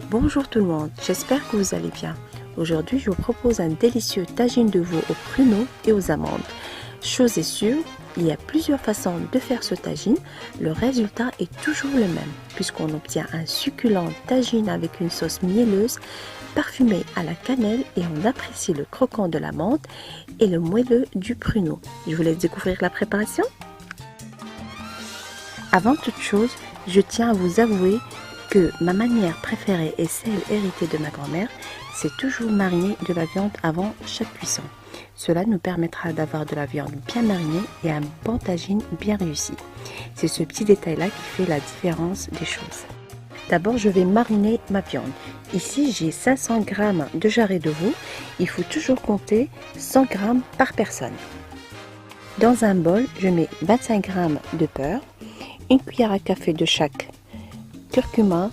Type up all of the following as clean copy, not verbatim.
Bonjour tout le monde, j'espère que vous allez bien. Aujourd'hui, je vous propose un délicieux tagine de veau aux pruneaux et aux amandes. Chose est sûre, il y a plusieurs façons de faire ce tagine. Le résultat est toujours le même, puisqu'on obtient un succulent tagine avec une sauce mielleuse, parfumée à la cannelle, et on apprécie le croquant de l'amande et le moelleux du pruneau. Je vous laisse découvrir la préparation. Avant toute chose, je tiens à vous avouer que ma manière préférée est celle héritée de ma grand-mère, c'est toujours mariner de la viande avant chaque cuisson. Cela nous permettra d'avoir de la viande bien marinée et un bon tagine bien réussi. C'est ce petit détail-là qui fait la différence des choses. D'abord, je vais mariner ma viande. Ici, j'ai 500 g de jarret de veau. Il faut toujours compter 100 g par personne. Dans un bol, je mets 25 g de beurre, une cuillère à café de chaque curcuma,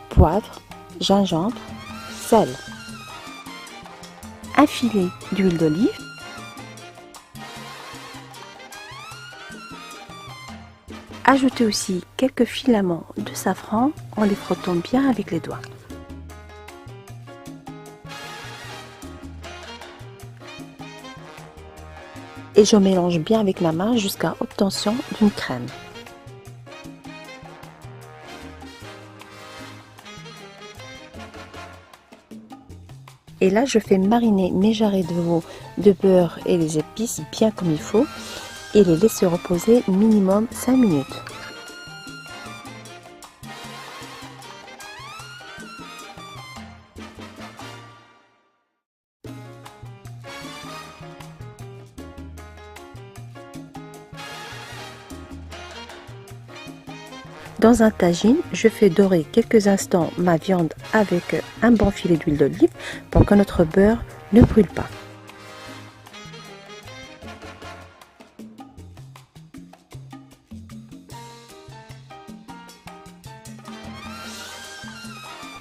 poivre, gingembre, sel, un filet d'huile d'olive, ajoutez aussi quelques filaments de safran en les frottant bien avec les doigts. Et je mélange bien avec ma main jusqu'à obtention d'une crème. Et là, je fais mariner mes jarrets de veau de beurre et les épices bien comme il faut et les laisser reposer minimum 5 minutes. Dans un tagine, je fais dorer quelques instants ma viande avec un bon filet d'huile d'olive pour que notre beurre ne brûle pas.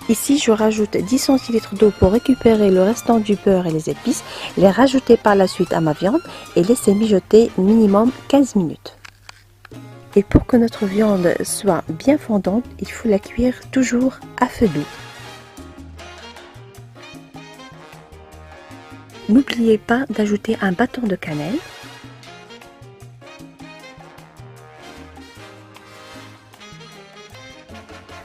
Ici, je rajoute 10 centilitres d'eau pour récupérer le restant du beurre et les épices, les rajouter par la suite à ma viande et laisser mijoter minimum 15 minutes. Et pour que notre viande soit bien fondante, il faut la cuire toujours à feu doux. N'oubliez pas d'ajouter un bâton de cannelle.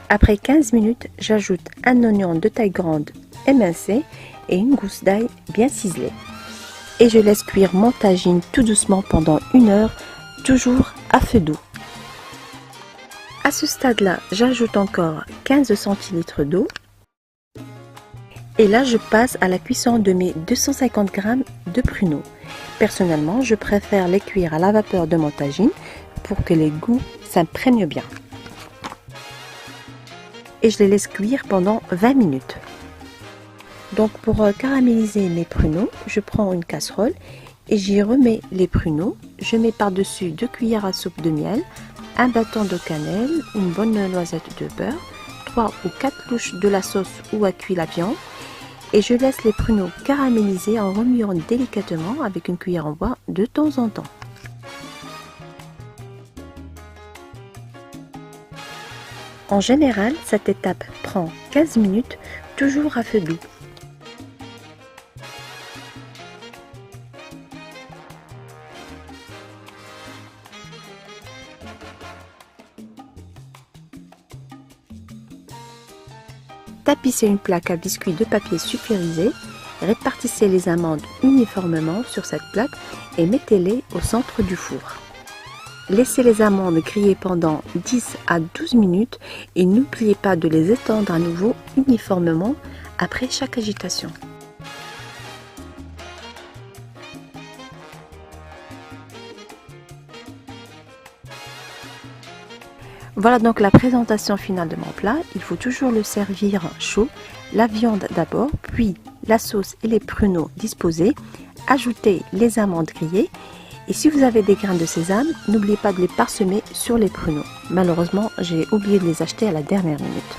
Après 15 minutes, j'ajoute un oignon de taille grande émincé et une gousse d'ail bien ciselée. Et je laisse cuire mon tagine tout doucement pendant 1 heure, toujours à feu doux. À ce stade-là, j'ajoute encore 15 centilitres d'eau. Et là, je passe à la cuisson de mes 250 g de pruneaux. Personnellement, je préfère les cuire à la vapeur de mon tagine pour que les goûts s'imprègnent bien. Et je les laisse cuire pendant 20 minutes. Donc pour caraméliser mes pruneaux, je prends une casserole et j'y remets les pruneaux. Je mets par-dessus 2 cuillères à soupe de miel, un bâton de cannelle, une bonne noisette de beurre, 3 ou 4 louches de la sauce où a cuit la viande et je laisse les pruneaux caraméliser en remuant délicatement avec une cuillère en bois de temps en temps. En général, cette étape prend 15 minutes, toujours à feu doux. Tapissez une plaque à biscuits de papier sulfurisé, répartissez les amandes uniformément sur cette plaque et mettez-les au centre du four. Laissez les amandes griller pendant 10 à 12 minutes et n'oubliez pas de les étendre à nouveau uniformément après chaque agitation. Voilà donc la présentation finale de mon plat. Il faut toujours le servir chaud. La viande d'abord, puis la sauce et les pruneaux disposés. Ajoutez les amandes grillées. Et si vous avez des grains de sésame, n'oubliez pas de les parsemer sur les pruneaux. Malheureusement, j'ai oublié de les acheter à la dernière minute.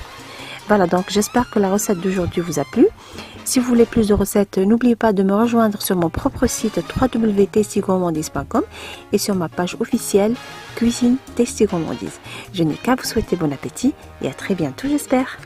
Voilà, donc j'espère que la recette d'aujourd'hui vous a plu. Si vous voulez plus de recettes, n'oubliez pas de me rejoindre sur mon propre site www.tastygourmandise.com et sur ma page officielle Cuisine Tasty Gourmandise. Je n'ai qu'à vous souhaiter bon appétit et à très bientôt, j'espère.